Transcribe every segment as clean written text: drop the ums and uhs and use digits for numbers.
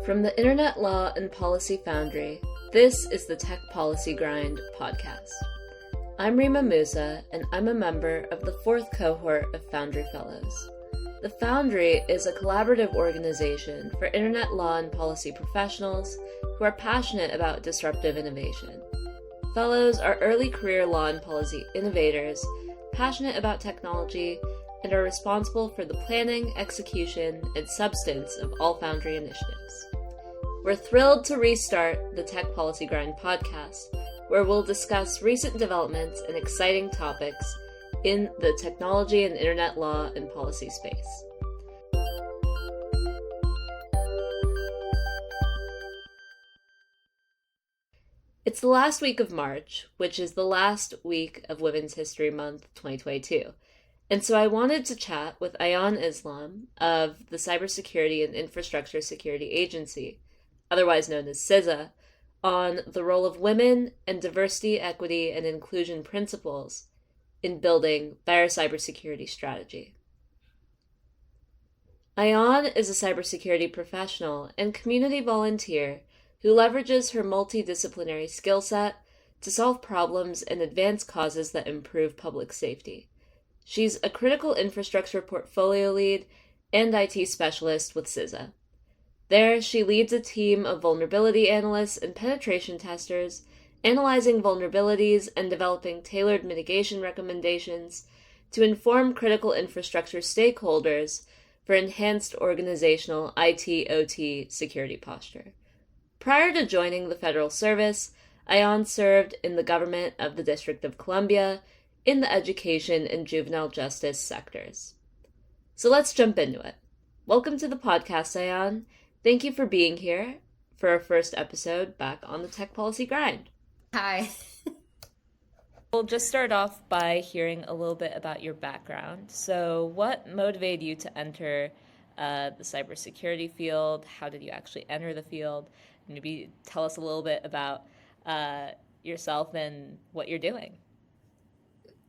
From the Internet Law and Policy Foundry, this is the Tech Policy Grind podcast. I'm Reema Moussa, and I'm a member of the fourth cohort of Foundry Fellows. The Foundry is a collaborative organization for Internet law and policy professionals who are passionate about disruptive innovation. Fellows are early career law and policy innovators, passionate about technology, and are responsible for the planning, execution, and substance of all Foundry initiatives. We're thrilled to restart the Tech Policy Grind podcast, where we'll discuss recent developments and exciting topics in the technology and internet law and policy space. It's the last week of March, which is the last week of Women's History Month 2022. And so I wanted to chat with Ayan Islam of the Cybersecurity and Infrastructure Security Agency, otherwise known as CISA, on the role of women and diversity, equity, and inclusion principles in building their cybersecurity strategy. Ayan is a cybersecurity professional and community volunteer who leverages her multidisciplinary skill set to solve problems and advance causes that improve public safety. She's a critical infrastructure portfolio lead and IT specialist with CISA. There, she leads a team of vulnerability analysts and penetration testers, analyzing vulnerabilities and developing tailored mitigation recommendations to inform critical infrastructure stakeholders for enhanced organizational IT/OT security posture. Prior to joining the federal service, Ayan served in the government of the District of Columbia in the education and juvenile justice sectors. So let's jump into it. Welcome to the podcast, Ayan. Thank you for being here for our first episode back on the Tech Policy Grind. Hi. We'll just start off by hearing a little bit about your background. So what motivated you to enter the cybersecurity field? How did you actually enter the field? Maybe tell us a little bit about yourself and what you're doing.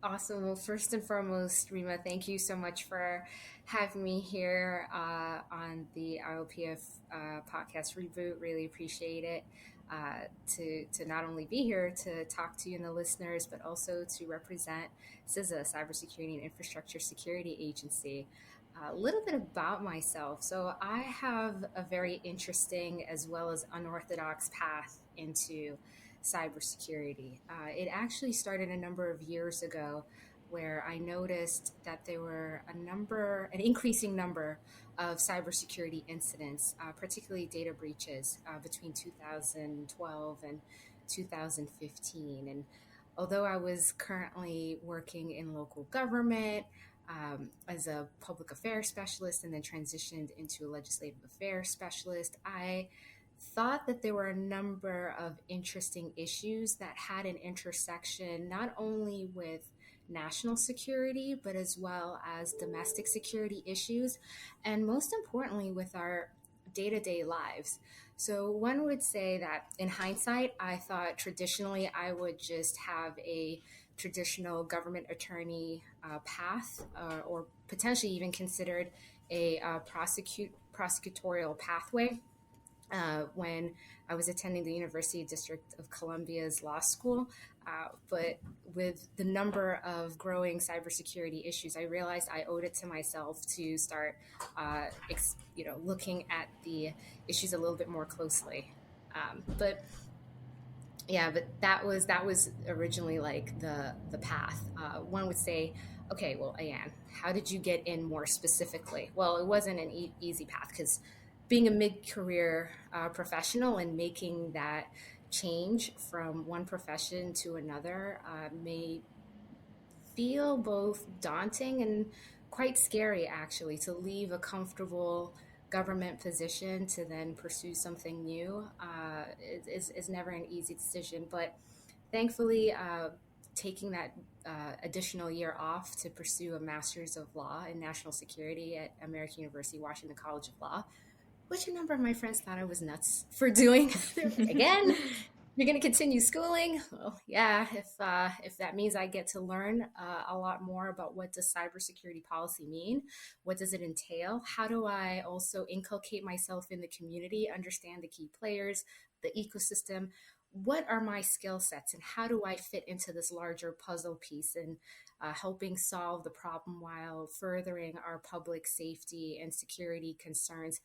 Awesome. Well, first and foremost, Reema, thank you so much for having me here on the ILP podcast reboot. Really appreciate it to not only be here to talk to you and the listeners, but also to represent CISA, Cybersecurity and Infrastructure Security Agency. A little bit about myself. So I have a very interesting as well as unorthodox path into cybersecurity. It actually started a number of years ago where I noticed that there were an increasing number of cybersecurity incidents, particularly data breaches between 2012 and 2015. And although I was currently working in local government as a public affairs specialist and then transitioned into a legislative affairs specialist, I thought that there were a number of interesting issues that had an intersection not only with national security, but as well as domestic security issues, and most importantly with our day-to-day lives. So one would say that in hindsight, I thought traditionally I would just have a traditional government attorney path or potentially even considered a prosecutorial pathway. When I was attending the University District of Columbia's law school. But with the number of growing cybersecurity issues, I realized I owed it to myself to start, looking at the issues a little bit more closely. But that was originally like the path. One would say, okay, well, Ayan, how did you get in more specifically? Well, it wasn't an easy path because being a mid-career professional and making that change from one profession to another may feel both daunting and quite scary, actually, to leave a comfortable government position to then pursue something new is never an easy decision. But thankfully, taking that additional year off to pursue a master's of law in national security at American University, Washington College of Law, which a number of my friends thought I was nuts for doing. Again, You're going to continue schooling? Well, yeah, if that means I get to learn a lot more about what does cybersecurity policy mean, what does it entail, how do I also inculcate myself in the community, understand the key players, the ecosystem, what are my skill sets, and how do I fit into this larger puzzle piece and helping solve the problem while furthering our public safety and security concerns.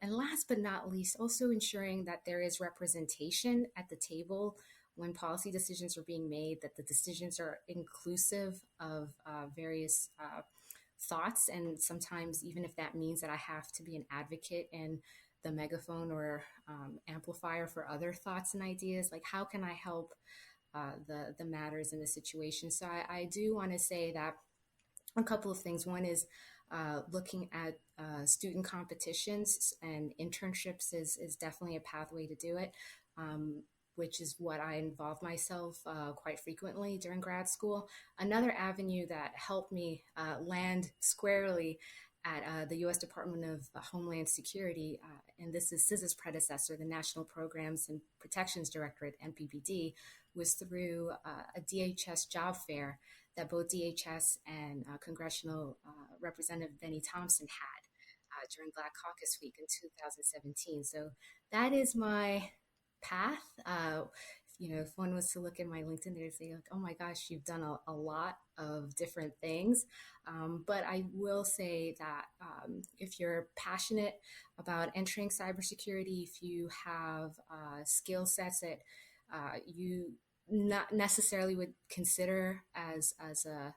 And last but not least, also ensuring that there is representation at the table when policy decisions are being made, that the decisions are inclusive of various thoughts. And sometimes, even if that means that I have to be an advocate and the megaphone or amplifier for other thoughts and ideas, like how can I help the matters in the situation? So I do want to say that a couple of things. One is looking at student competitions and internships is definitely a pathway to do it, which is what I involve myself quite frequently during grad school. Another avenue that helped me land squarely at the U.S. Department of Homeland Security, and this is CISA's predecessor, the National Programs and Protections Directorate, NPPD, was through a DHS job fair that both DHS and Congressional Representative Benny Thompson had during Black Caucus Week in 2017. So that is my path. If one was to look at my LinkedIn, they'd say, like, oh my gosh, you've done a lot of different things. But I will say that if you're passionate about entering cybersecurity, if you have skill sets that you not necessarily would consider as a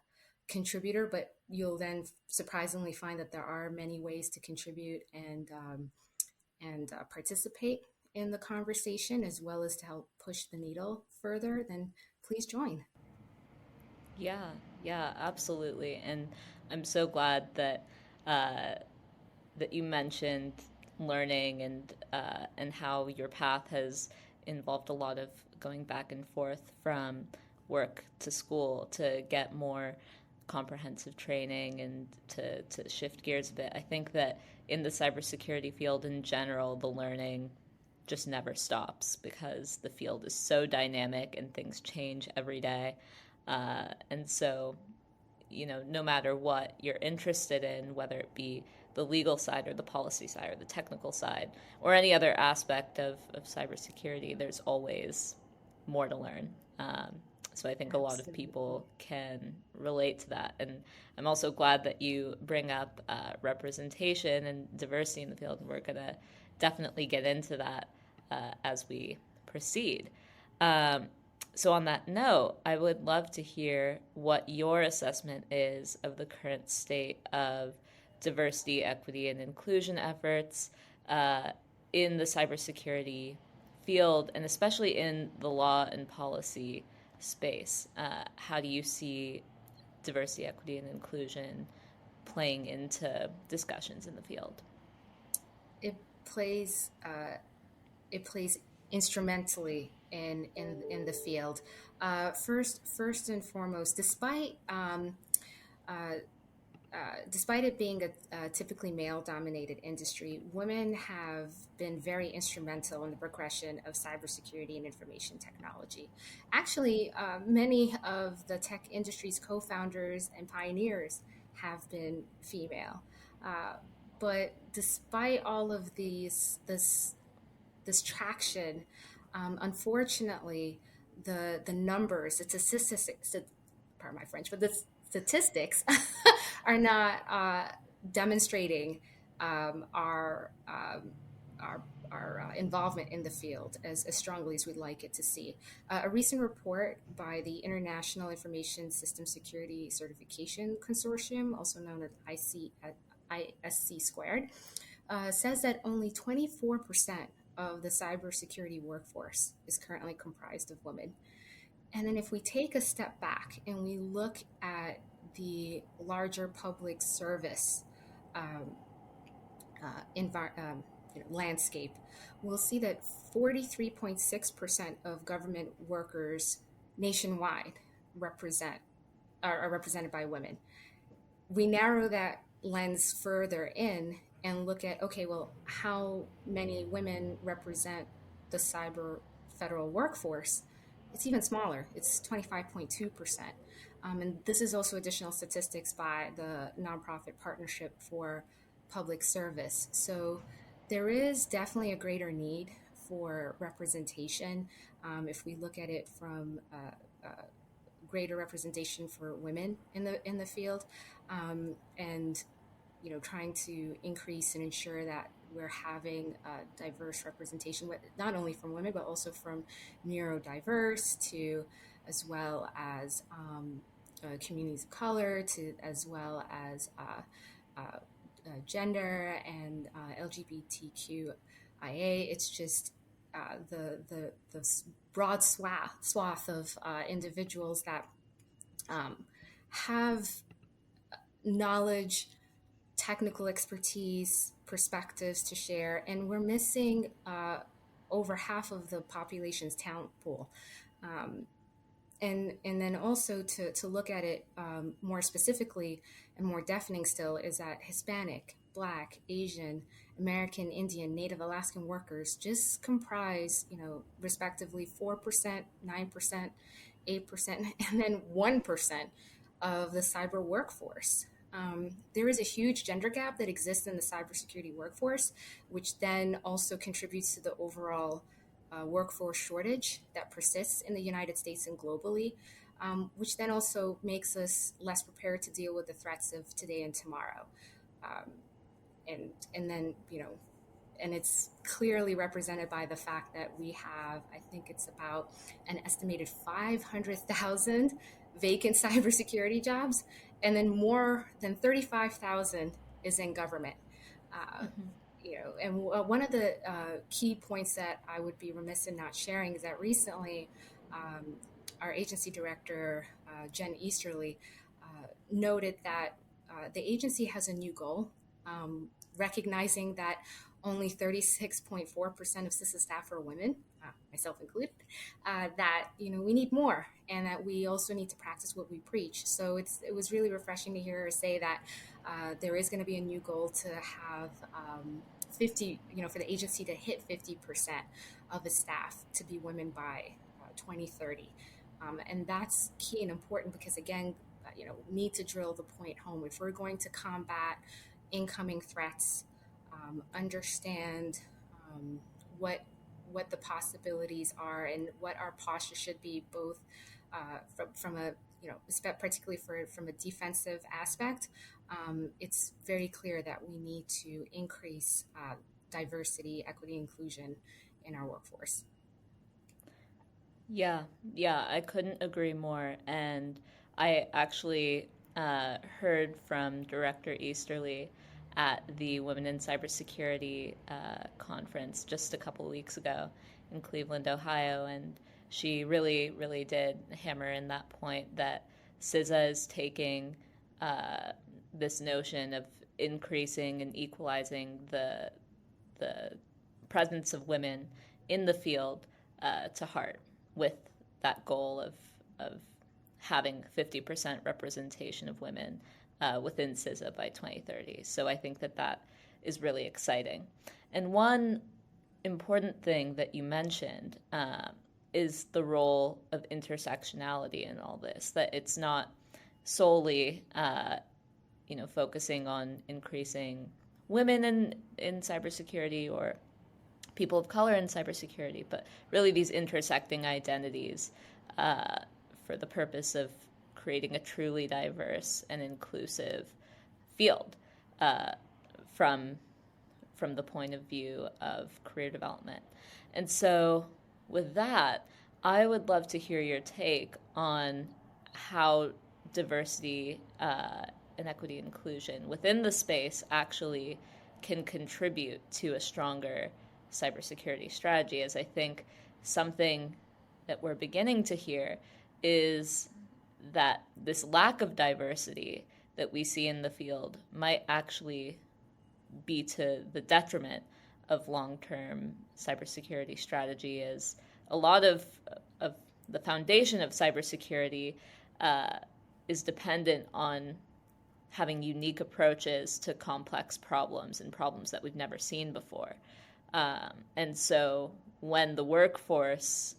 contributor, but you'll then surprisingly find that there are many ways to contribute and participate in the conversation, as well as to help push the needle further, then please join. Yeah, yeah, absolutely. And I'm so glad that uh, that you mentioned learning and how your path has involved a lot of going back and forth from work to school to get more comprehensive training and to shift gears a bit. I think that in the cybersecurity field in general, the learning just never stops because the field is so dynamic and things change every day. And so, no matter what you're interested in, whether it be the legal side or the policy side or the technical side or any other aspect of cybersecurity, there's always more to learn. So I think a lot of Absolutely. people can relate to that. And I'm also glad that you bring up representation and diversity in the field. And we're going to definitely get into that as we proceed. Um, so, on that note, I would love to hear what your assessment is of the current state of diversity, equity, and inclusion efforts uh, in the cybersecurity field, and especially in the law and policy space. How do you see diversity, equity, and inclusion playing into discussions in the field? It plays it plays instrumentally in the field. First and foremost, uh, despite it being a typically male-dominated industry, women have been very instrumental in the progression of cybersecurity and information technology. Actually, many of the tech industry's co-founders and pioneers have been female. Uh, but despite all of this traction, unfortunately, the numbers, the statistics, pardon my French, but the statistics are not demonstrating our involvement in the field as strongly as we'd like it to see. A recent report by the International Information System Security Certification Consortium, also known as ISC squared, says that only 24% of the cybersecurity workforce is currently comprised of women. And then if we take a step back and we look at the larger public service um, landscape, we'll see that 43.6% of government workers nationwide represent are represented by women. We narrow that lens further in and look at, okay, well, how many women represent the cyber federal workforce, it's even smaller. It's 25.2%. And this is also additional statistics by the Nonprofit Partnership for Public Service. So there is definitely a greater need for representation. If we look at it from greater representation for women in the field, and trying to increase and ensure that we're having diverse representation, not only from women but also from neurodiverse to as well as communities of color to as well as gender and LGBTQIA. It's just the broad swath of individuals that have knowledge, technical expertise, perspectives to share, and we're missing over half of the population's talent pool. And then also to look at it more specifically and more deafening still is that Hispanic, Black, Asian, American, Indian, Native Alaskan workers just comprise, respectively 4%, 9%, 8%, and then 1% of the cyber workforce. There is a huge gender gap that exists in the cybersecurity workforce, which then also contributes to the overall workforce shortage that persists in the United States and globally, which then also makes us less prepared to deal with the threats of today and tomorrow. And then, and it's clearly represented by the fact that we have, I think it's about an estimated 500,000 vacant cybersecurity jobs, and then more than 35,000 is in government. And one of the key points that I would be remiss in not sharing is that recently our agency director, Jen Easterly, noted that the agency has a new goal, recognizing that only 36.4% of CISA staff are women, myself included, that we need more, and that we also need to practice what we preach. So it was really refreshing to hear her say that there is going to be a new goal to have 50, for the agency to hit 50% of its staff to be women by 2030. And that's key and important because, again, need to drill the point home. If we're going to combat incoming threats, understand what the possibilities are and what our posture should be, both from a particularly from a defensive aspect, it's very clear that we need to increase diversity, equity, inclusion in our workforce. Yeah, I couldn't agree more. And I actually heard from Director Easterly at the Women in Cybersecurity conference just a couple weeks ago in Cleveland, Ohio, and she really, really did hammer in that point that CISA is taking this notion of increasing and equalizing the presence of women in the field to heart, with that goal of having 50% representation of women within CISA by 2030. So I think that is really exciting. And one important thing that you mentioned is the role of intersectionality in all this, that it's not solely focusing on increasing women in cybersecurity or people of color in cybersecurity, but really these intersecting identities for the purpose of creating a truly diverse and inclusive field from the point of view of career development. And so with that, I would love to hear your take on how diversity and equity inclusion within the space actually can contribute to a stronger cybersecurity strategy, as I think something that we're beginning to hear is that this lack of diversity that we see in the field might actually be to the detriment of long-term cybersecurity strategy, as a lot of the foundation of cybersecurity is dependent on having unique approaches to complex problems and problems that we've never seen before. And so when the workforce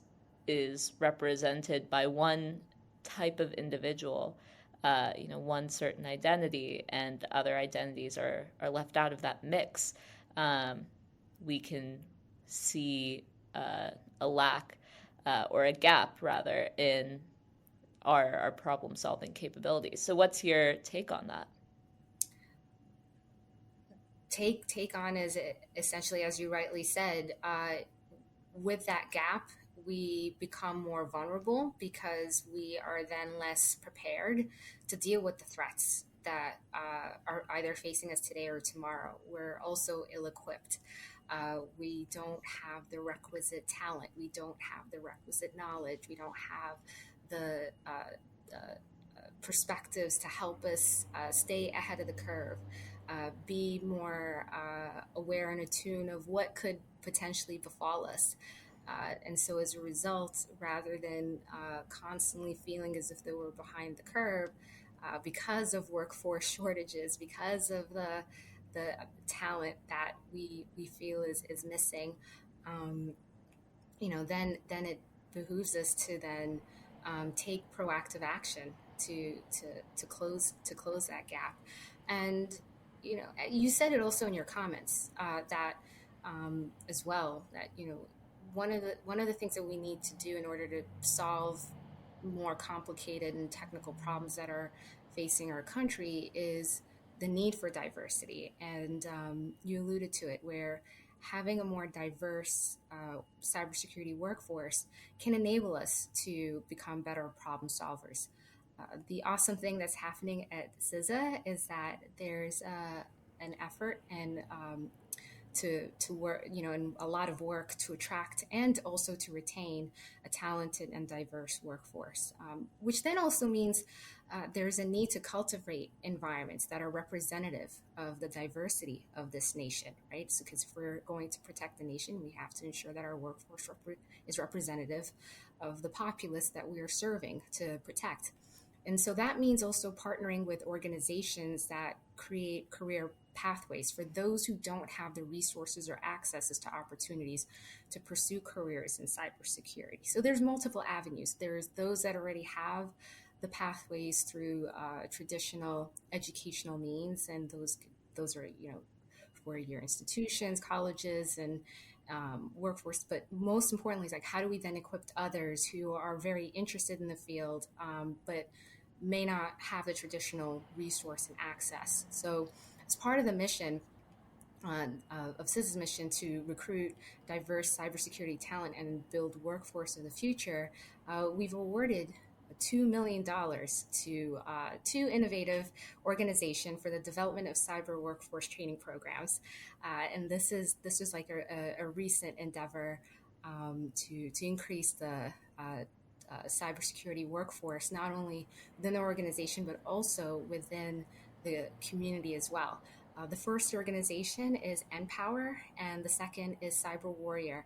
is represented by one type of individual, one certain identity, and other identities are left out of that mix, we can see a lack or a gap, rather, in our problem solving capabilities. So what's your take on that? Take on is essentially, as you rightly said, with that gap, we become more vulnerable because we are then less prepared to deal with the threats that are either facing us today or tomorrow. We're also ill-equipped. We don't have the requisite talent. We don't have the requisite knowledge. We don't have the perspectives to help us stay ahead of the curve, be more aware and attuned of what could potentially befall us. And so as a result, rather than constantly feeling as if they were behind the curve, because of workforce shortages, because of the talent that we feel is missing, then it behooves us to then take proactive action to close that gap. And you said it also in your comments that as well, that one of the things that we need to do in order to solve more complicated and technical problems that are facing our country is the need for diversity. And you alluded to it, where having a more diverse cybersecurity workforce can enable us to become better problem solvers. The awesome thing that's happening at CISA is that there's an effort and to work, and a lot of work to attract and also to retain a talented and diverse workforce, which then also means there's a need to cultivate environments that are representative of the diversity of this nation, right? So, because if we're going to protect the nation, we have to ensure that our workforce is representative of the populace that we are serving to protect. And so that means also partnering with organizations that create career pathways for those who don't have the resources or accesses to opportunities to pursue careers in cybersecurity. So there's multiple avenues. There's those that already have the pathways through traditional educational means, and those are for your institutions, colleges, and workforce. But most importantly, is like, how do we then equip others who are very interested in the field, but may not have the traditional resource and access? So as part of the mission of CISA's mission to recruit diverse cybersecurity talent and build workforce of the future, we've awarded $2 million to two innovative organizations for the development of cyber workforce training programs. And this is like a recent endeavor to increase the cybersecurity workforce, not only within the organization, but also within the community as well. The first organization is Empower, and the second is Cyber Warrior,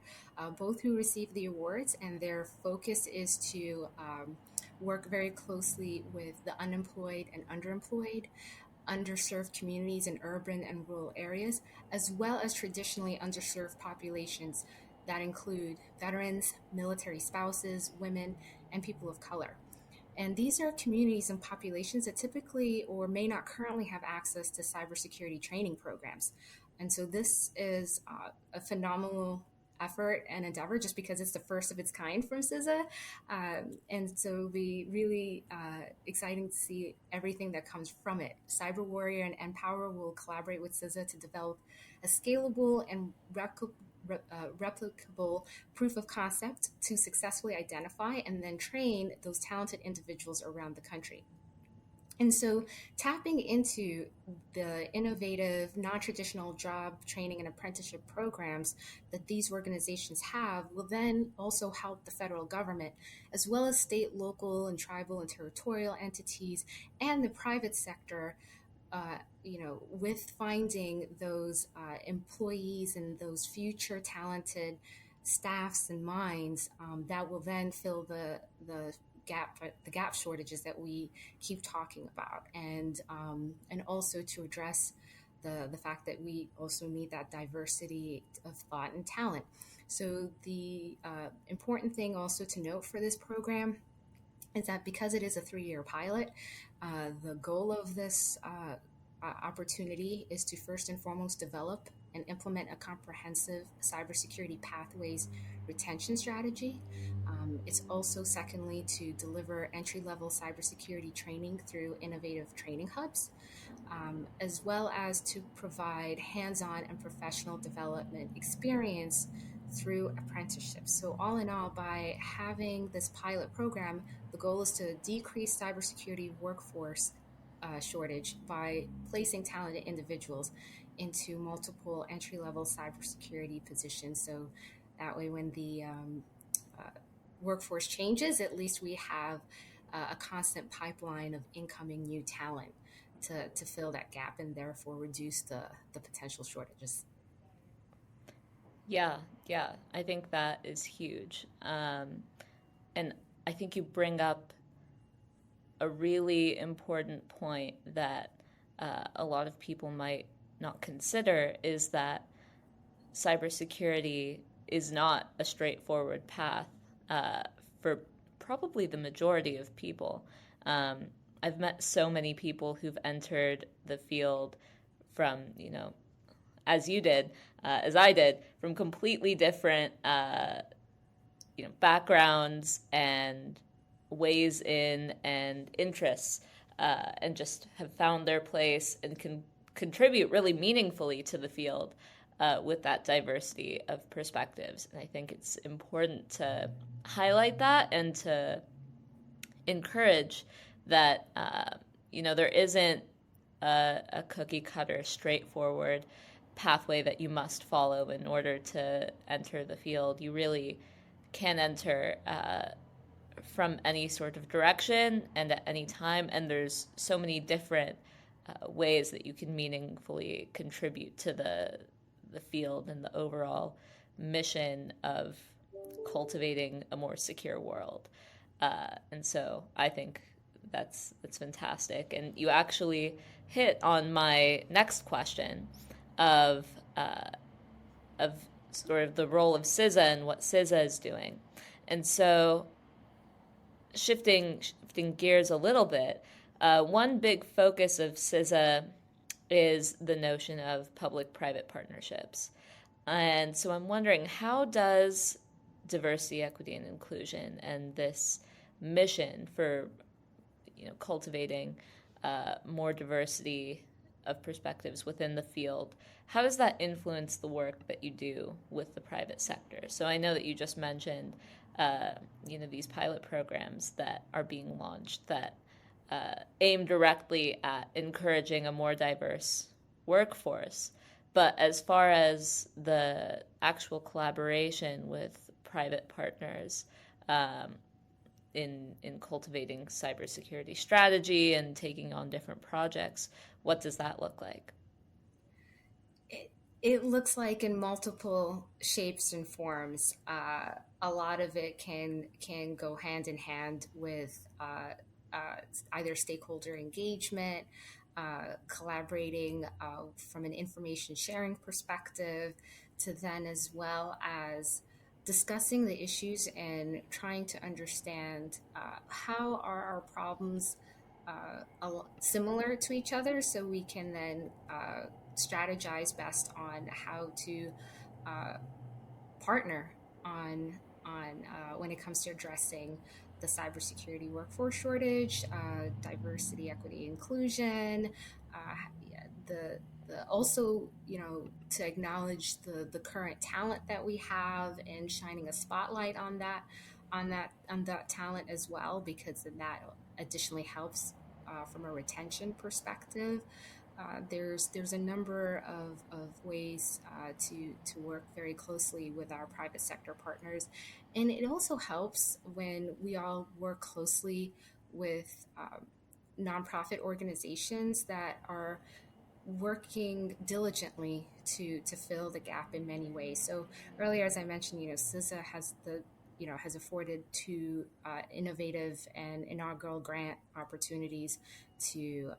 both who received the awards, and their focus is to work very closely with the unemployed and underemployed, underserved communities in urban and rural areas, as well as traditionally underserved populations that include veterans, military spouses, women, and people of color. And these are communities and populations that typically or may not currently have access to cybersecurity training programs. And so this is a phenomenal effort and endeavor just because it's the first of its kind from CISA. And so it'll be really exciting to see everything that comes from it. Cyber Warrior and Empower will collaborate with CISA to develop a scalable and replicable proof of concept to successfully identify and then train those talented individuals around the country. And so tapping into the innovative, non-traditional job training and apprenticeship programs that these organizations have will then also help the federal government, as well as state, local, and tribal and territorial entities and the private sector, with finding those employees and those future talented staffs and minds that will then fill the gap shortages that we keep talking about, and also to address the fact that we also need that diversity of thought and talent. So the important thing also to note for this program is that because it is a 3-year pilot, the goal of this opportunity is to first and foremost develop and implement a comprehensive cybersecurity pathways retention strategy. It's also, secondly, to deliver entry-level cybersecurity training through innovative training hubs, as well as to provide hands-on and professional development experience through apprenticeships. So all in all, by having this pilot program, the goal is to decrease cybersecurity workforce shortage by placing talented individuals into multiple entry-level cybersecurity positions. So that way, when the workforce changes, at least we have a constant pipeline of incoming new talent to fill that gap and therefore reduce the potential shortages. Yeah, I think that is huge. And I think you bring up a really important point that a lot of people might not consider, is that cybersecurity is not a straightforward path for probably the majority of people. I've met so many people who've entered the field from, as you did, as I did, from completely different, backgrounds and ways in and interests, and just have found their place and can contribute really meaningfully to the field with that diversity of perspectives. And I think it's important to highlight that and to encourage that, there isn't a cookie cutter, straightforward pathway that you must follow in order to enter the field. You really can enter from any sort of direction and at any time, and there's so many different ways that you can meaningfully contribute to the field and the overall mission of cultivating a more secure world. And so I think that's fantastic. And you actually hit on my next question of sort of the role of CISA and what CISA is doing. And so shifting gears a little bit, one big focus of CISA is the notion of public-private partnerships. And so I'm wondering, how does diversity, equity, and inclusion and this mission for cultivating more diversity of perspectives within the field, how does that influence the work that you do with the private sector? So I know that you just mentioned these pilot programs that are being launched that aim directly at encouraging a more diverse workforce. But as far as the actual collaboration with private partners in cultivating cybersecurity strategy and taking on different projects, what does that look like? It looks like in multiple shapes and forms. A lot of it can go hand in hand with either stakeholder engagement, collaborating from an information sharing perspective, to then as well as discussing the issues and trying to understand how are our problems similar to each other, so we can then strategize best on how to partner on when it comes to addressing the cybersecurity workforce shortage, diversity, equity, inclusion, also, to acknowledge the current talent that we have and shining a spotlight on that talent as well, because then that additionally helps from a retention perspective. There's a number of ways to work very closely with our private sector partners, and it also helps when we all work closely with nonprofit organizations that are working diligently to fill the gap in many ways. So earlier, as I mentioned, CISA has has afforded two innovative and inaugural grant opportunities to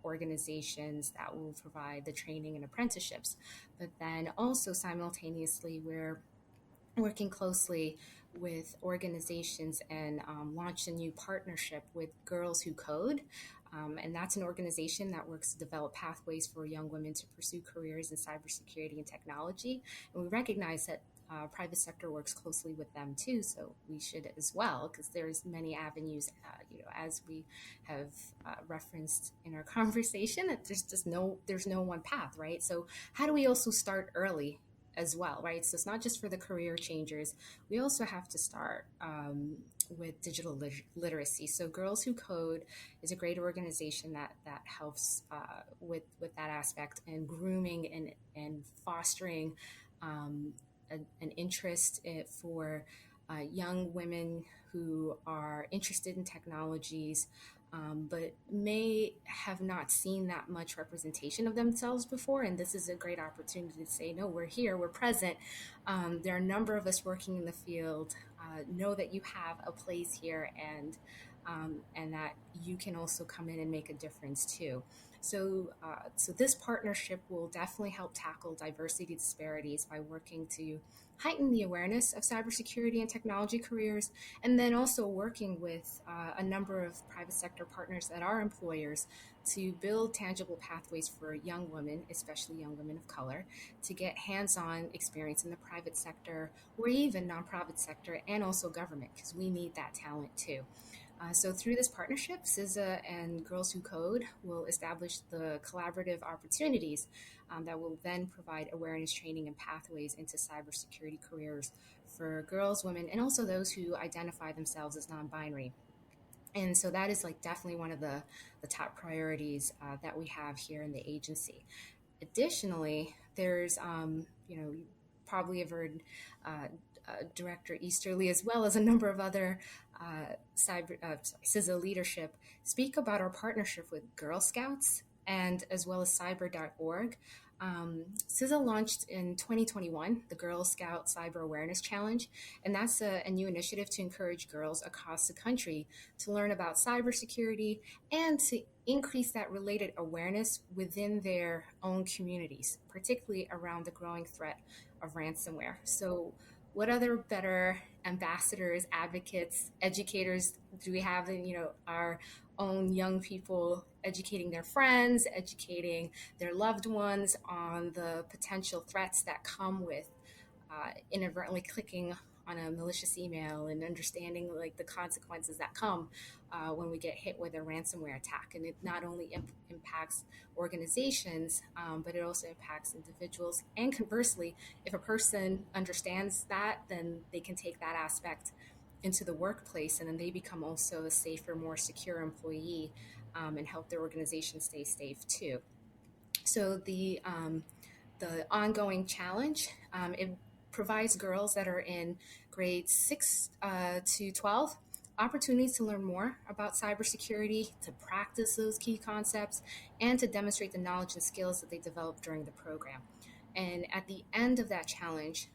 organizations that will provide the training and apprenticeships. But then also simultaneously, we're working closely with organizations and launched a new partnership with Girls Who Code. And that's an organization that works to develop pathways for young women to pursue careers in cybersecurity and technology. And we recognize that private sector works closely with them too, so we should as well, because there's many avenues, as we have referenced in our conversation, that there's no one path, right? So how do we also start early as well, right? So it's not just for the career changers. We also have to start with digital literacy. So Girls Who Code is a great organization that helps with that aspect, and grooming and fostering an interest for young women who are interested in technologies, but may have not seen that much representation of themselves before. And this is a great opportunity to say, no, we're here, we're present. There are a number of us working in the field. Know that you have a place here, and that you can also come in and make a difference too. So this partnership will definitely help tackle diversity disparities by working to heighten the awareness of cybersecurity and technology careers, and then also working with a number of private sector partners that are employers to build tangible pathways for young women, especially young women of color, to get hands-on experience in the private sector or even nonprofit sector, and also government, because we need that talent too. So through this partnership, CISA and Girls Who Code will establish the collaborative opportunities that will then provide awareness training and pathways into cybersecurity careers for girls, women, and also those who identify themselves as non-binary. And so that is definitely one of the top priorities that we have here in the agency. Additionally, there's, you probably have heard Director Easterly, as well as a number of other CISA leadership, speak about our partnership with Girl Scouts and as well as cyber.org. CISA launched in 2021 the Girl Scout Cyber Awareness Challenge, and that's a new initiative to encourage girls across the country to learn about cybersecurity and to increase that related awareness within their own communities, particularly around the growing threat of ransomware. So what other better ambassadors, advocates, educators do we have in our own young people, educating their friends, educating their loved ones on the potential threats that come with inadvertently clicking on a malicious email, and understanding the consequences that come when we get hit with a ransomware attack. And it not only impacts organizations, but it also impacts individuals. And conversely, if a person understands that, then they can take that aspect into the workplace, and then they become also a safer, more secure employee, and help their organization stay safe too. So the ongoing challenge, it provides girls that are in grades 6 to 12 opportunities to learn more about cybersecurity, to practice those key concepts, and to demonstrate the knowledge and skills that they developed during the program. And at the end of that challenge,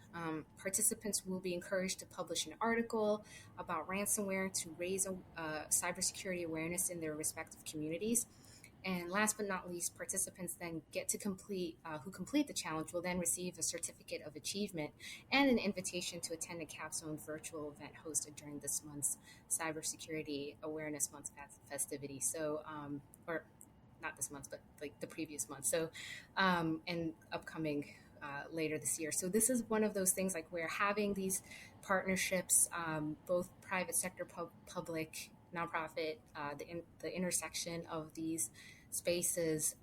participants will be encouraged to publish an article about ransomware to raise cybersecurity awareness in their respective communities. And last but not least, participants then get to who complete the challenge will then receive a certificate of achievement and an invitation to attend a capstone virtual event hosted during this month's Cybersecurity Awareness Month festivity. So, or not this month, but the previous month. So, and upcoming later this year. So this is one of those things, we're having these partnerships, both private sector, public, nonprofit, the intersection of these spaces,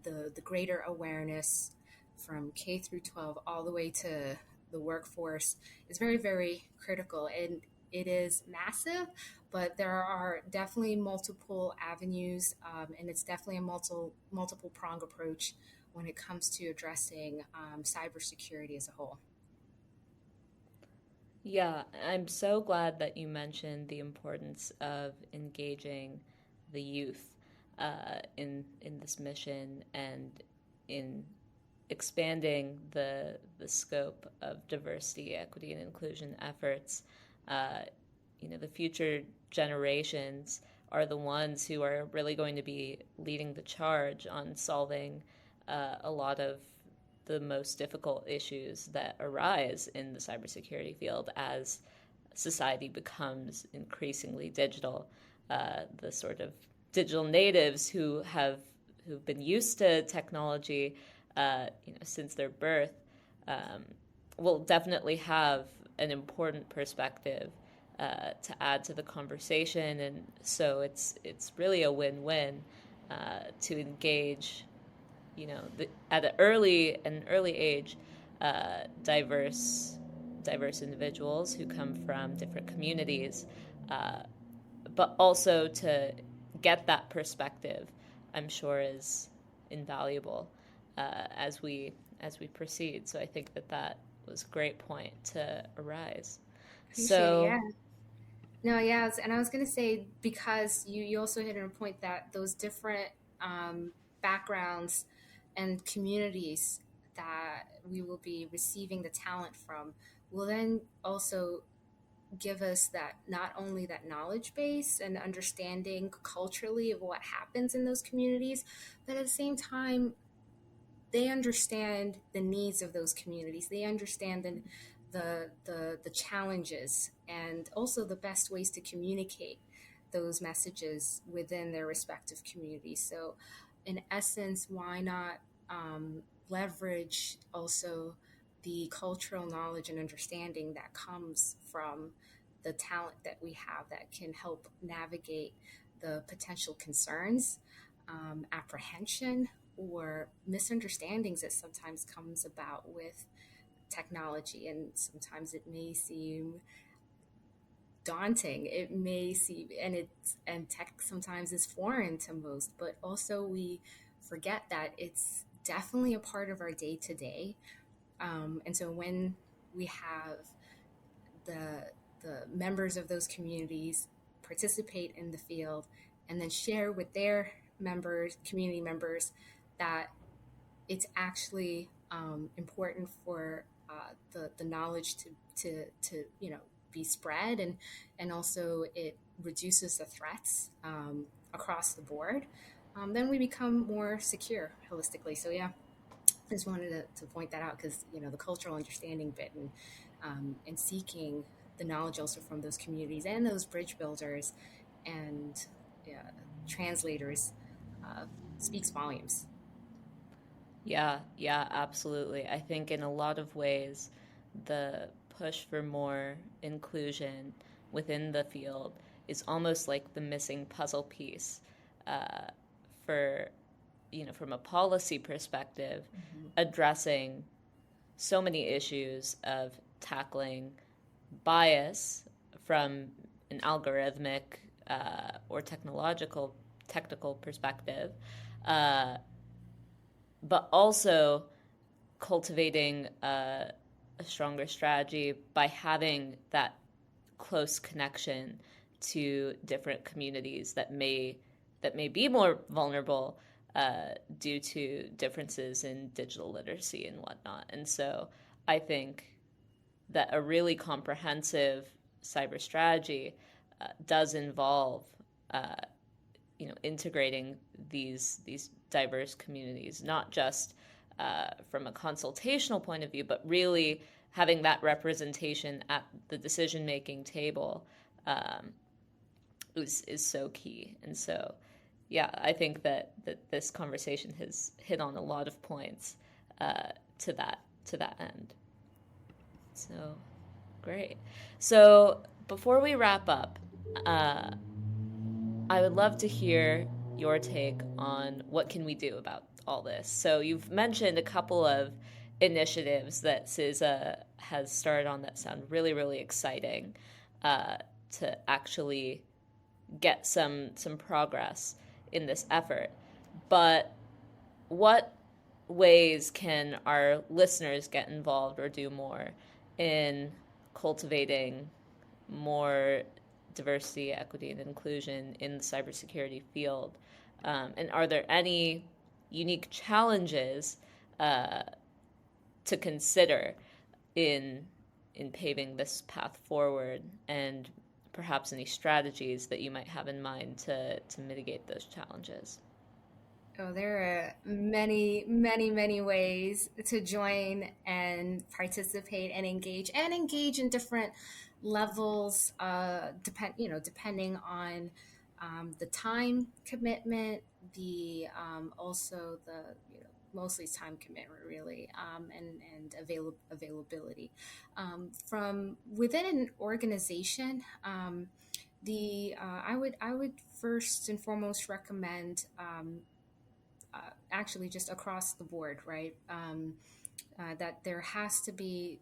the greater awareness from K through 12 all the way to the workforce is very, very critical. And it is massive, but there are definitely multiple avenues, and it's definitely a multiple prong approach when it comes to addressing cybersecurity as a whole. Yeah, I'm so glad that you mentioned the importance of engaging the youth in this mission and in expanding the scope of diversity, equity, and inclusion efforts. The future generations are the ones who are really going to be leading the charge on solving a lot of the most difficult issues that arise in the cybersecurity field as society becomes increasingly digital. The sort of digital natives who've been used to technology, since their birth, will definitely have an important perspective to add to the conversation, and so it's really a win-win to engage, at an early age, diverse individuals who come from different communities, but also to get that perspective, I'm sure is invaluable as we proceed. So I think that was a great point to arise. Appreciate it. So Yeah. No, yeah, and I was going to say, because you also hit on a point that those different backgrounds and communities that we will be receiving the talent from will then also give us that, not only that knowledge base and understanding culturally of what happens in those communities, but at the same time they understand the needs of those communities. They understand the challenges and also the best ways to communicate those messages within their respective communities. So, in essence, why not leverage also the cultural knowledge and understanding that comes from the talent that we have that can help navigate the potential concerns, apprehension, or misunderstandings that sometimes comes about with technology. And sometimes it may seem daunting, it may seem, and tech sometimes is foreign to most, but also we forget that it's definitely a part of our day to day. And so when we have the members of those communities participate in the field and then share with their members, community members, that it's actually important for the knowledge to be spread, and also it reduces the threats across the board, then we become more secure holistically. So yeah, I just wanted to point that out, because the cultural understanding bit, and seeking the knowledge also from those communities and those bridge builders and translators speaks volumes. yeah, absolutely. I think in a lot of ways, the push for more inclusion within the field is almost like the missing puzzle piece uh, for, from a policy perspective, Mm-hmm. addressing so many issues of tackling bias from an algorithmic or technical perspective, uh, but also cultivating a stronger strategy by having that close connection to different communities that may be more vulnerable due to differences in digital literacy and whatnot. And so I think that a really comprehensive cyber strategy does involve uh, integrating these diverse communities, not just from a consultational point of view, but really having that representation at the decision making table is so key. And so, yeah, I think that this conversation has hit on a lot of points to that end. So great. So before we wrap up, uh, I would love to hear your take on what can we do about all this. So you've mentioned a couple of initiatives that CISA has started on that sound really, really exciting uh, to actually get some progress in this effort. But what ways can our listeners get involved or do more in cultivating more diversity, equity, and inclusion in the cybersecurity field? And are there any unique challenges to consider in paving this path forward, and perhaps any strategies that you might have in mind to mitigate those challenges? Oh, there are many, many, many ways to join and participate and engage in different levels. Depending on the time commitment, the also the mostly time commitment really, and availability from within an organization. The I would first and foremost recommend. Actually just across the board, right? That there has to be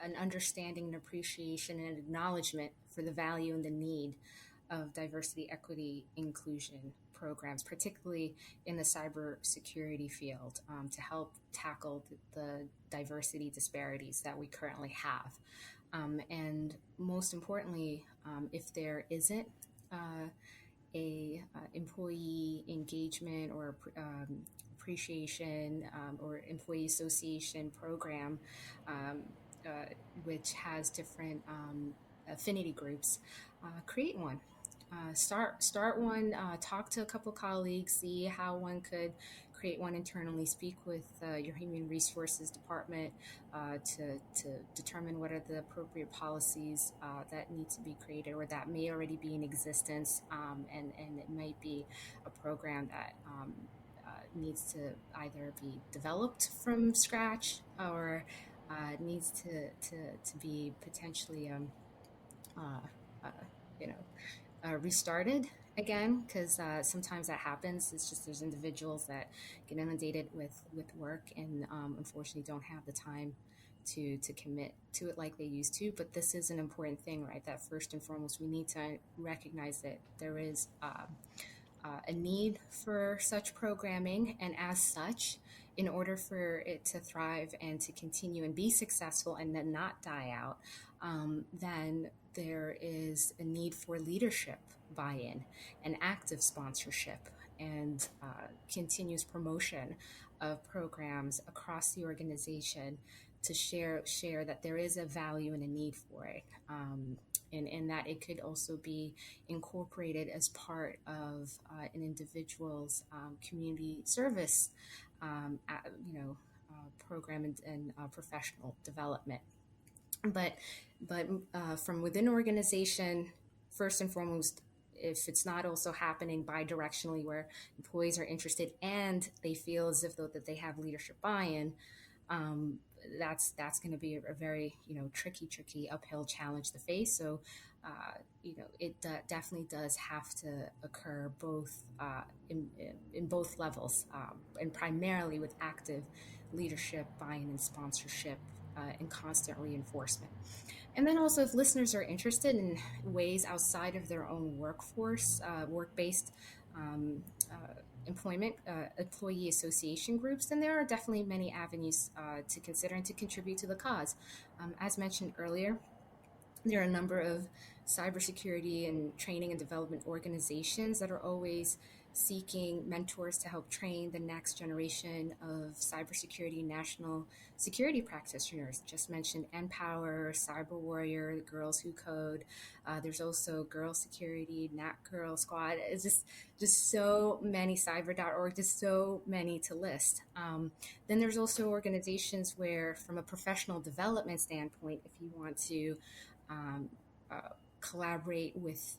an understanding and appreciation and acknowledgement for the value and the need of diversity, equity, inclusion programs, particularly in the cybersecurity field, to help tackle the diversity disparities that we currently have. And most importantly, if there isn't a employee engagement or appreciation or employee association program, um, which has different affinity groups, create one. Start one. Talk to a couple colleagues. See how one could create one internally. Speak with your human resources department to determine what are the appropriate policies that need to be created or that may already be in existence, and it might be a program that needs to either be developed from scratch or needs to be potentially uh, uh, you know restarted again, because sometimes that happens. It's just there's individuals that get inundated with work and unfortunately don't have the time to commit to it like they used to. But this is an important thing, right? That first and foremost we need to recognize that there is a need for such programming, and as such, in order for it to thrive and to continue and be successful and then not die out, then there is a need for leadership buy-in and active sponsorship and continuous promotion of programs across the organization to share that there is a value and a need for it, and that it could also be incorporated as part of an individual's community service, program and professional development. But from within organization, first and foremost, if it's not also happening bi-directionally where employees are interested and they feel as if though that they have leadership buy-in, um, that's going to be a very tricky uphill challenge to face. So it definitely does have to occur both in both levels, and primarily with active leadership buy-in and sponsorship, and constant reinforcement. And then also, if listeners are interested in ways outside of their own workforce, work-based um, employment, employee association groups, then there are definitely many avenues to consider and to contribute to the cause. As mentioned earlier, there are a number of cybersecurity and training and development organizations that are always seeking mentors to help train the next generation of cybersecurity national security practitioners. Just mentioned Empower, Cyber Warrior, the Girls Who Code. There's also Girl Security, Nat Girl Squad. It's just so many, cyber.org, just so many to list. Then there's also organizations where, from a professional development standpoint, if you want to um, collaborate with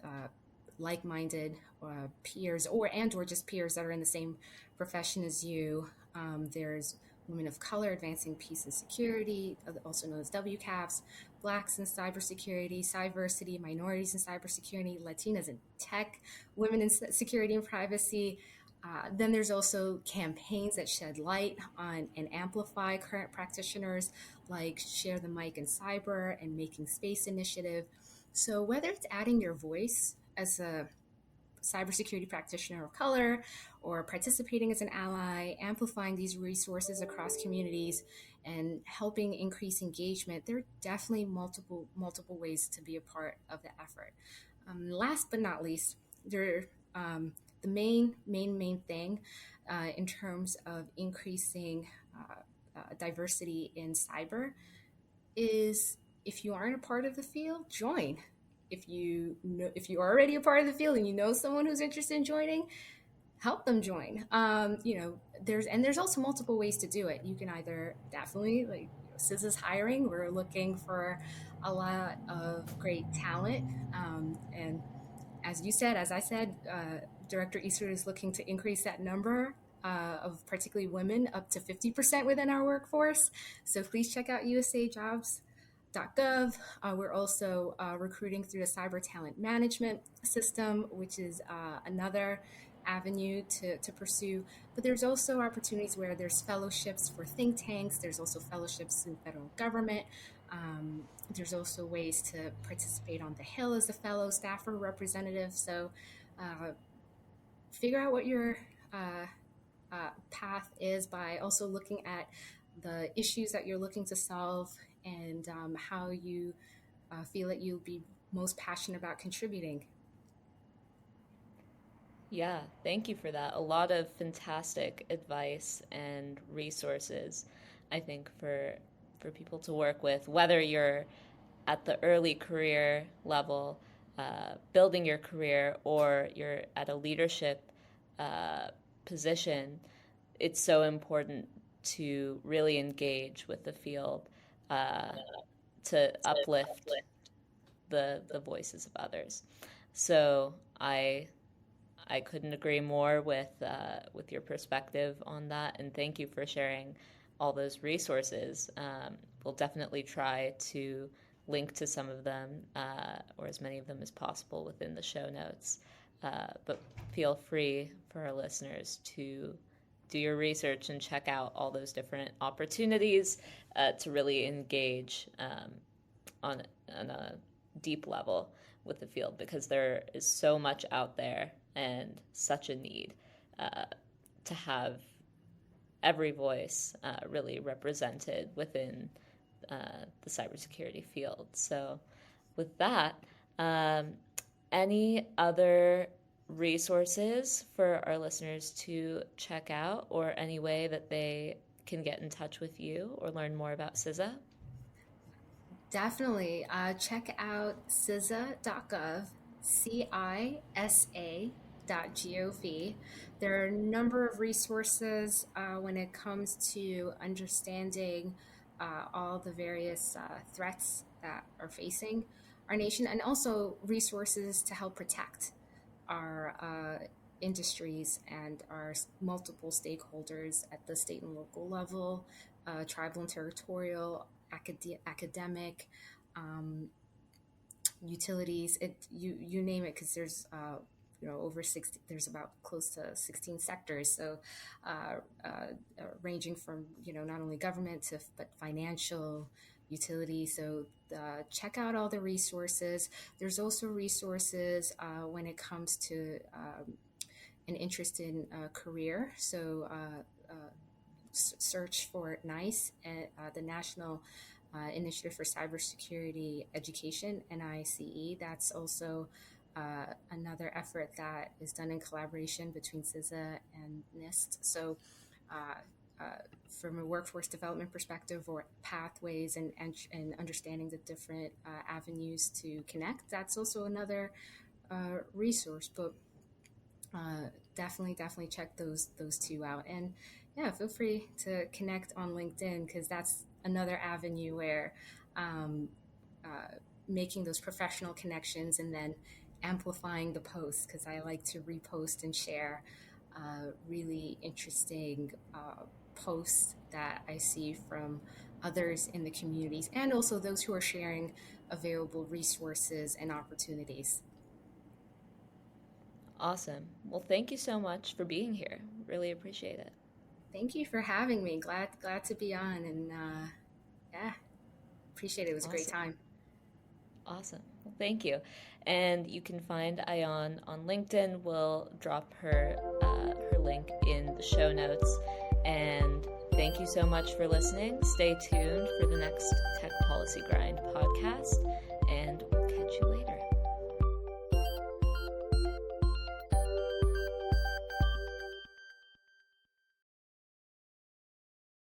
like-minded peers or just peers that are in the same profession as you. There's Women of Color Advancing Peace and Security, also known as WCAPS, Blacks in Cybersecurity, Cyversity, Minorities in Cybersecurity, Latinas in Tech, Women in Security and Privacy. Then there's also campaigns that shed light on and amplify current practitioners like Share the Mic in Cyber and Making Space Initiative. So whether it's adding your voice as a cybersecurity practitioner of color or participating as an ally, amplifying these resources across communities and helping increase engagement, there are definitely multiple ways to be a part of the effort. Last but not least, the main thing in terms of increasing diversity in cyber is, if you aren't a part of the field, join. If you're already a part of the field and you know someone who's interested in joining, help them join. There's also multiple ways to do it. You can either definitely, like, CISA's hiring. We're looking for a lot of great talent. And as I said, Director Eastwood is looking to increase that number of particularly women up to 50% within our workforce. So please check out usajobs.gov. We're also recruiting through the Cyber Talent Management System, which is another avenue to pursue. But there's also opportunities where there's fellowships for think tanks. There's also fellowships in federal government. There's also ways to participate on the Hill as a fellow staffer representative. So figure out what your path is by also looking at the issues that you're looking to solve and how you feel that you'll be most passionate about contributing. Yeah, thank you for that. A lot of fantastic advice and resources, I think, for people to work with, whether you're at the early career level, building your career, or you're at a leadership position. It's so important to really engage with the field to uplift the voices of others. So I couldn't agree more with your perspective on that, and thank you for sharing all those resources. We'll definitely try to link to some of them, or as many of them as possible within the show notes. But feel free for our listeners to do your research and check out all those different opportunities to really engage on a deep level with the field, because there is so much out there and such a need to have every voice really represented within the cybersecurity field. So with that, any other resources for our listeners to check out, or any way that they can get in touch with you or learn more about CISA? Definitely. Check out CISA.gov, CISA.gov. There are a number of resources when it comes to understanding all the various threats that are facing our nation, and also resources to help protect our industries and our multiple stakeholders at the state and local level, tribal and territorial, academic, utilities, you name it, because there's over 60, there's about close to 16 sectors, so ranging from not only government but financial, utility. So check out all the resources. There's also resources when it comes to an interest in career. So search for NICE, the National Initiative for Cybersecurity Education, NICE. That's also another effort that is done in collaboration between CISA and NIST. So from a workforce development perspective, or pathways and understanding the different avenues to connect, that's also another resource. But definitely check those two out. And yeah, feel free to connect on LinkedIn, because that's another avenue where making those professional connections and then amplifying the posts, because I like to repost and share really interesting posts that I see from others in the communities, and also those who are sharing available resources and opportunities. Awesome. Well, thank you so much for being here. Really appreciate it. Thank you for having me. Glad to be on, and appreciate it. It was awesome. A great time. Awesome. Well, thank you. And you can find Ayan on LinkedIn. We'll drop her link in the show notes. And thank you so much for listening. Stay tuned for the next Tech Policy Grind podcast, and we'll catch you later.